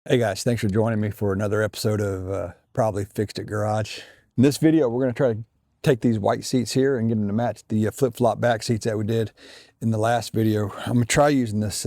Hey guys, thanks for joining me for another episode of Probably Fixed It Garage. In this video, we're going to try to take these white seats here and get them to match the flip-flop back seats that we did in the last video. I'm going to try using this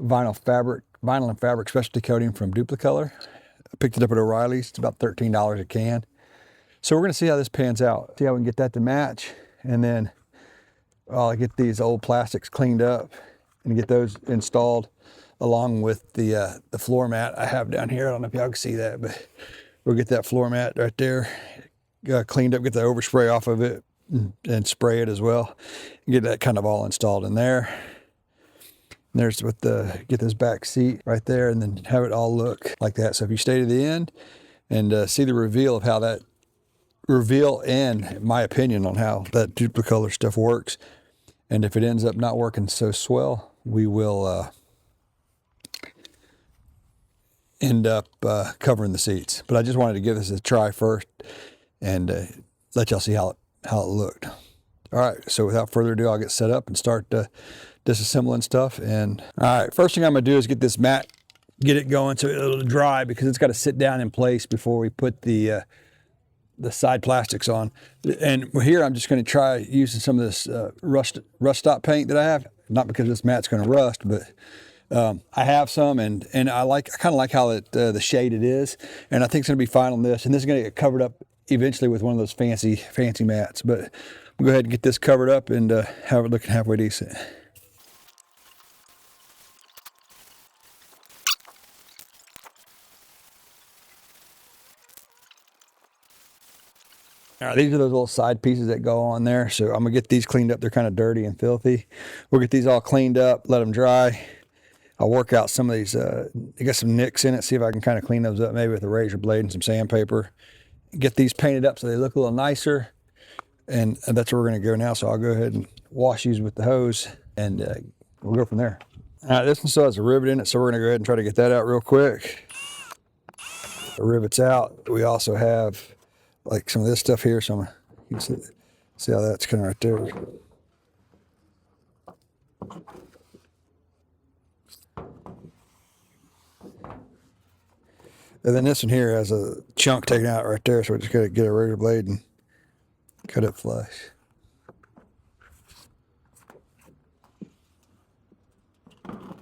vinyl and fabric specialty coating from Duplicolor. I picked it up at O'Reilly's. It's about $13 a can. So we're going to see how this pans out, see how we can get that to match, and then I'll get these old plastics cleaned up and get those installed along with the floor mat I have down here. I don't know if y'all can see that, but we'll get that floor mat right there cleaned up, get the overspray off of it and spray it as well. Get that kind of all installed in there. And there's with get this back seat right there and then have it all look like that. So if you stay to the end and see the reveal of how that and my opinion on how that Duplicolor stuff works. And if it ends up not working so swell, we will end up covering the seats. But I just wanted to give this a try first and let y'all see how it looked. All right, so without further ado, I'll get set up and start disassembling stuff. And all right, first thing I'm gonna do is get this mat, get it going so it'll dry, because it's got to sit down in place before we put the side plastics on. And here I'm just going to try using some of this rust stop paint that I have, not because this mat's going to rust, but I have some, and I kind of like how the shade it is, and I think it's going to be fine on this. And this is going to get covered up eventually with one of those fancy mats. But we'll go ahead and get this covered up and have it looking halfway decent. All right, these are those little side pieces that go on there. So I'm gonna get these cleaned up. They're kind of dirty and filthy. We'll get these all cleaned up, let them dry. I'll work out some of these, I got some nicks in it, see if I can kind of clean those up, maybe with a razor blade and some sandpaper. Get these painted up so they look a little nicer. And that's where we're gonna go now. So I'll go ahead and wash these with the hose and we'll go from there. All right, this one still has a rivet in it, so we're gonna go ahead and try to get that out real quick. The rivet's out. We also have like some of this stuff here, so you can see how that's kind of right there. And then this one here has a chunk taken out right there, so we just got to get a razor blade and cut it flush. All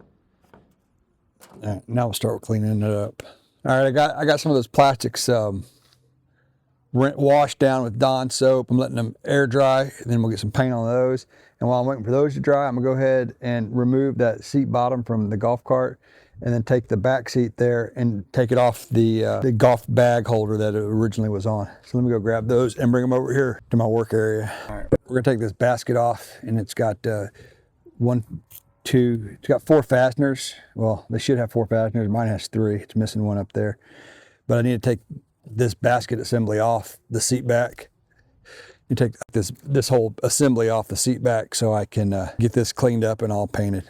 right, now we'll start cleaning it up. All right, I got some of those plastics washed down with Dawn soap. I'm letting them air dry, and then we'll get some paint on those. And while I'm waiting for those to dry, I'm gonna go ahead and remove that seat bottom from the golf cart, and then take the back seat there and take it off the golf bag holder that it originally was on. So let me go grab those and bring them over here to my work area. All right, we're gonna take this basket off, and it's got it's got 4 fasteners. Well, they should have 4 fasteners. Mine has 3. It's missing one up there. But I need to take this basket assembly off the seat back. You take this whole assembly off the seat back so I can get this cleaned up and all painted.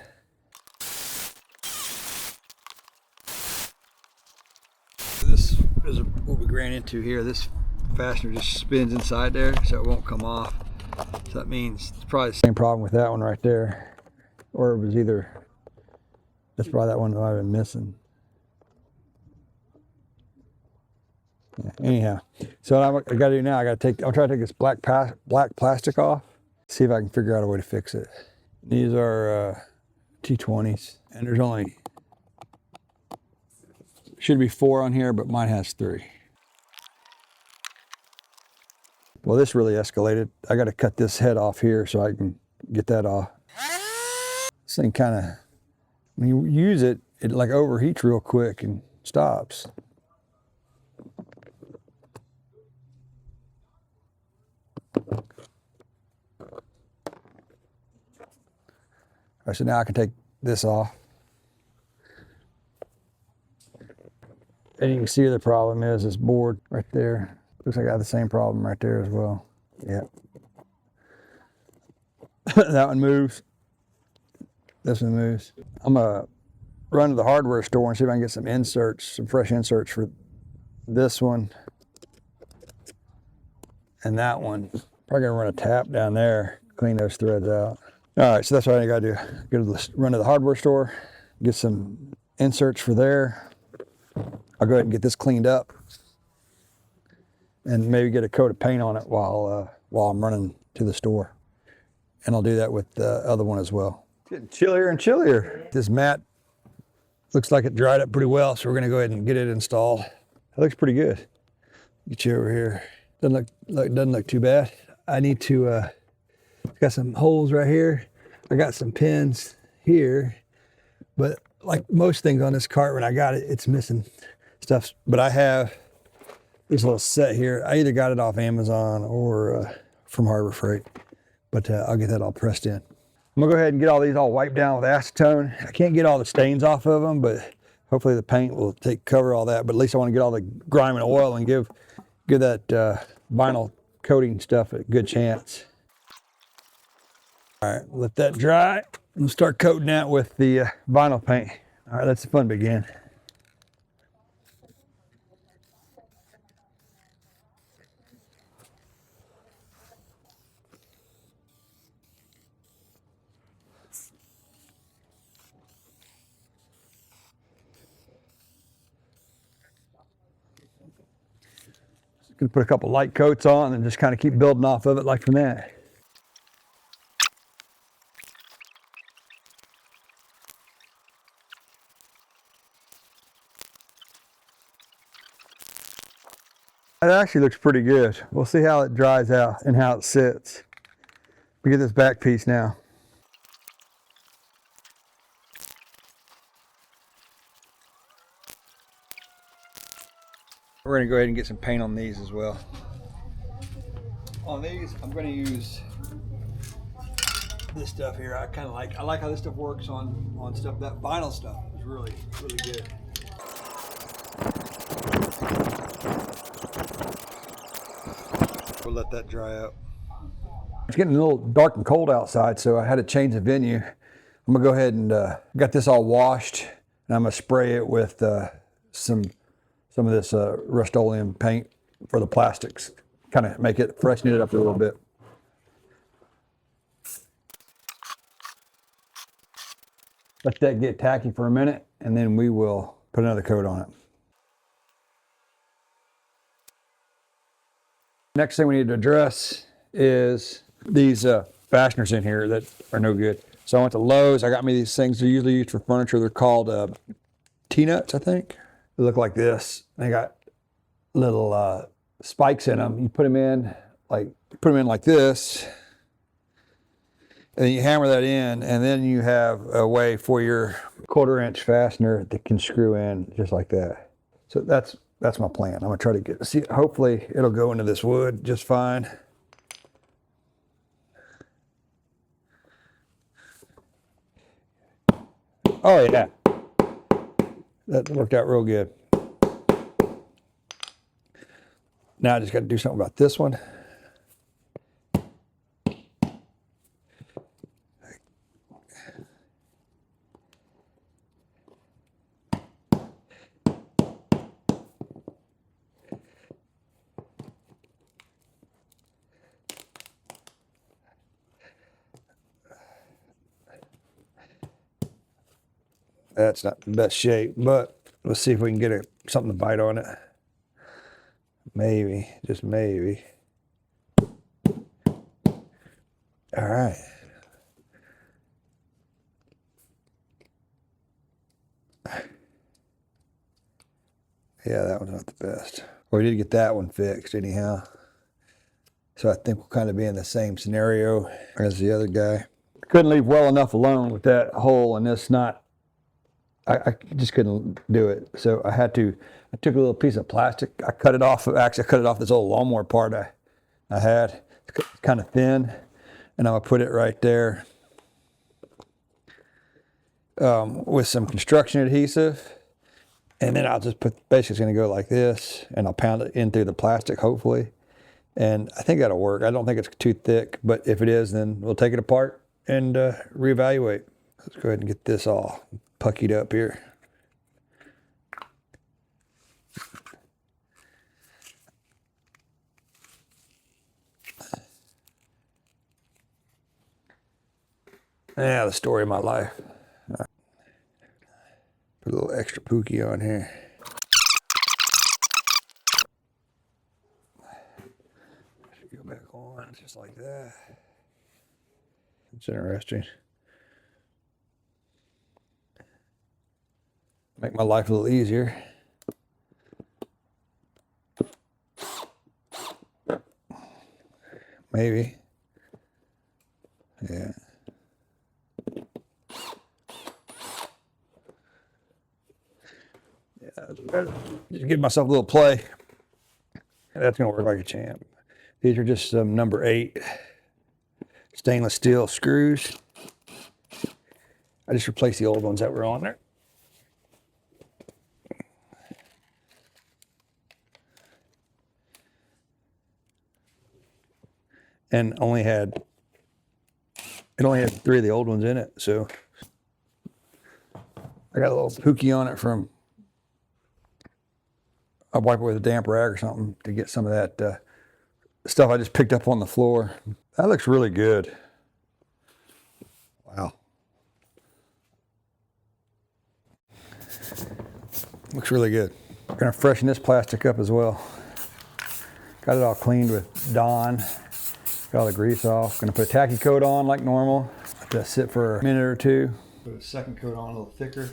This is what we ran into here. This fastener just spins inside there, so it won't come off. So that means it's probably the same problem with that one right there. Or it was that's probably that one that I've been missing. Yeah, anyhow, so what I got to do now, I'll try to take this black plastic off, see if I can figure out a way to fix it. These are T20s, and there's should be 4 on here, but mine has 3. Well, this really escalated. I got to cut this head off here so I can get that off. This thing kind of, when you use it, it like overheats real quick and stops. All right, so now I can take this off. And you can see the problem is this board right there. Looks like I got the same problem right there as well. Yeah. That one moves. This one moves. I'm gonna run to the hardware store and see if I can get some inserts, some fresh inserts for this one and that one. Probably gonna run a tap down there, clean those threads out. All right, so that's what I gotta do. Run to the hardware store, get some inserts for there, I'll go ahead and get this cleaned up and maybe get a coat of paint on it while I'm running to the store. And I'll do that with the other one as well. It's getting chillier and chillier. This mat looks like it dried up pretty well, so we're gonna go ahead and get it installed. It looks pretty good. Get you over here. Doesn't look too bad. I need to, got some holes right here. I got some pins here, but like most things on this cart, when I got it, it's missing stuff. But I have this little set here. I either got it off Amazon or from Harbor Freight, but I'll get that all pressed in. I'm gonna go ahead and get all these all wiped down with acetone. I can't get all the stains off of them, but hopefully the paint will cover all that. But at least I want to get all the grime and oil and give that vinyl coating stuff a good chance. All right, let that dry and start coating that with the vinyl paint. All right, let's the fun begin. Gonna put a couple light coats on and just kind of keep building off of it like from that. It actually looks pretty good. We'll see how it dries out and how it sits. We get this back piece now. We're gonna go ahead and get some paint on these as well. On these, I'm gonna use this stuff here. I like how this stuff works on stuff. That vinyl stuff is really good. We'll let that dry up. It's getting a little dark and cold outside, so I had to change the venue. I'm gonna go ahead and got this all washed, and I'm gonna spray it with some of this Rust-Oleum paint for the plastics. Kind of make it, freshen it up a little bit. Let that get tacky for a minute, and then we will put another coat on it. Next thing we need to address is these fasteners in here that are no good. So I went to Lowe's. I got me these things. They're usually used for furniture. They're called T-nuts, I think. They look like this. They got little spikes in them. You put them in like this, and then you hammer that in, and then you have a way for your 1/4-inch fastener that can screw in just like that. So that's my plan. I'm gonna try to see. Hopefully, it'll go into this wood just fine. Oh yeah, that worked out real good. Now I just got to do something about this one. That's not the best shape, but let's see if we can get something to bite on it. Maybe, just maybe. All right. Yeah, that one's not the best. Well, we did get that one fixed anyhow. So I think we'll kind of be in the same scenario as the other guy. Couldn't leave well enough alone with that hole and this knot. I just couldn't do it. So I took a little piece of plastic. I cut it off. Actually, I cut it off this old lawnmower part I had. It's kind of thin. And I'm going to put it right there with some construction adhesive. And then I'll just basically it's going to go like this. And I'll pound it in through the plastic, hopefully. And I think that'll work. I don't think it's too thick. But if it is, then we'll take it apart and reevaluate. Let's go ahead and get this all puckied up here. Yeah, the story of my life. Put a little extra pookie on here. Go back on just like that. It's interesting. Make my life a little easier. Maybe. Yeah. Just give myself a little play. That's gonna work like a champ. These are just some number 8 stainless steel screws. I just replaced the old ones that were on there. And it only had 3 of the old ones in it, so I got a little pookie on it from, I wipe it with a damp rag or something to get some of that stuff I just picked up on the floor. That looks really good. Wow. Looks really good. I'm gonna freshen this plastic up as well. Got it all cleaned with Dawn. Got all the grease off. Gonna put a tacky coat on like normal. Let that sit for a minute or 2. Put a second coat on a little thicker.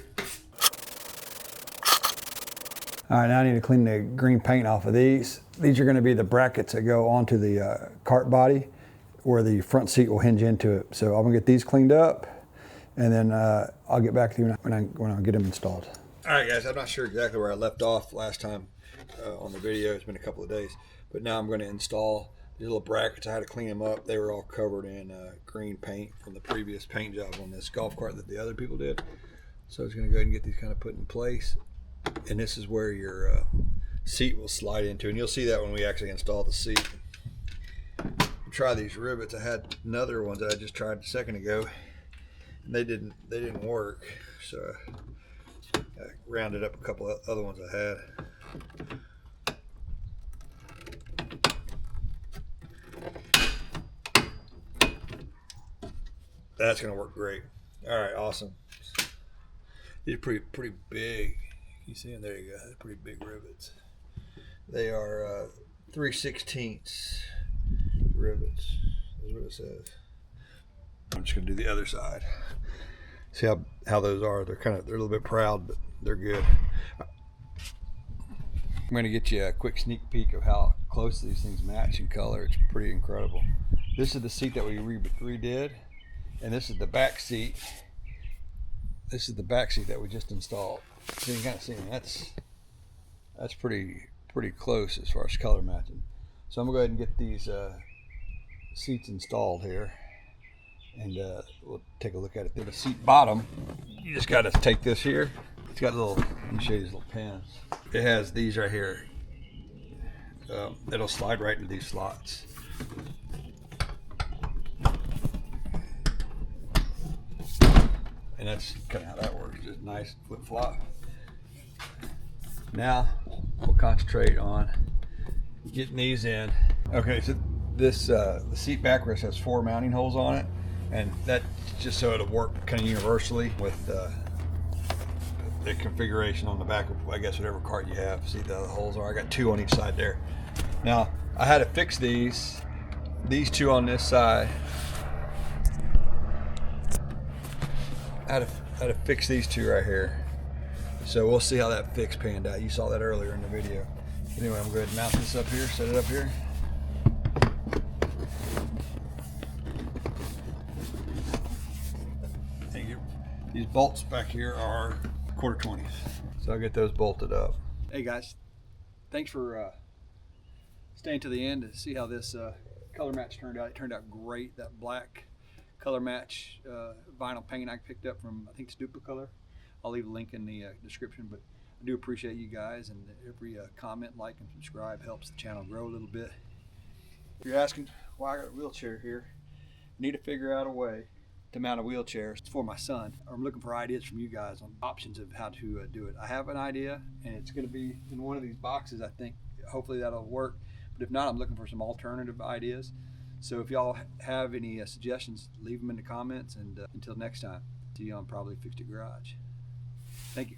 All right, now I need to clean the green paint off of these. These are gonna be the brackets that go onto the cart body where the front seat will hinge into it. So I'm gonna get these cleaned up and then I'll get back to you when I get them installed. All right, guys, I'm not sure exactly where I left off last time on the video. It's been a couple of days, but now I'm gonna install these little brackets. I had to clean them up. They were all covered in green paint from the previous paint job on this golf cart that the other people did. So I was gonna go ahead and get these kind of put in place. And this is where your seat will slide into, and you'll see that when we actually install the seat. Try these rivets. I had another ones that I just tried a second ago, and they didn't work. So I rounded up a couple of other ones I had. That's gonna work great. All right, awesome. These are pretty big. You see them? There you go. They're pretty big rivets. They are 3/16 rivets. That's what it says. I'm just gonna do the other side. See how those are. They're a little bit proud, but they're good. I'm gonna get you a quick sneak peek of how close these things match in color. It's pretty incredible. This is the seat that we redid, and this is the back seat. This is the back seat that we just installed. So you can kind of see that's pretty close as far as color matching. So I'm gonna go ahead and get these seats installed here, and we'll take a look at it. The seat bottom, you just got to take this here. It's got little. Let me show you these little pins. It has these right here. It'll slide right into these slots. And that's kind of how that works. Just nice flip flop. Now we'll concentrate on getting these in. Okay, so this the seat backrest has 4 mounting holes on it, and that's just so it'll work kind of universally with the configuration on the back of, I guess, whatever cart you have. See the holes are. I got 2 on each side there. Now I had to fix these 2 on this side. I had to fix these 2 right here. So we'll see how that fix panned out. You saw that earlier in the video. Anyway, I'm going to mount this up here, set it up here. And these bolts back here are 1/4 20s. So I'll get those bolted up. Hey guys, thanks for staying to the end to see how this color match turned out. It turned out great. That black color match vinyl paint I picked up from, I think it's Duplicolor. I'll leave a link in the description, but I do appreciate you guys, and every comment, like, and subscribe helps the channel grow a little bit. If you're asking why I got a wheelchair here, I need to figure out a way to mount a wheelchair for my son. I'm looking for ideas from you guys on options of how to do it. I have an idea, and it's going to be in one of these boxes, I think. Hopefully that'll work, but if not, I'm looking for some alternative ideas. So if y'all have any suggestions, leave them in the comments, and until next time, see you on Probably Fixed It Garage. Thank you.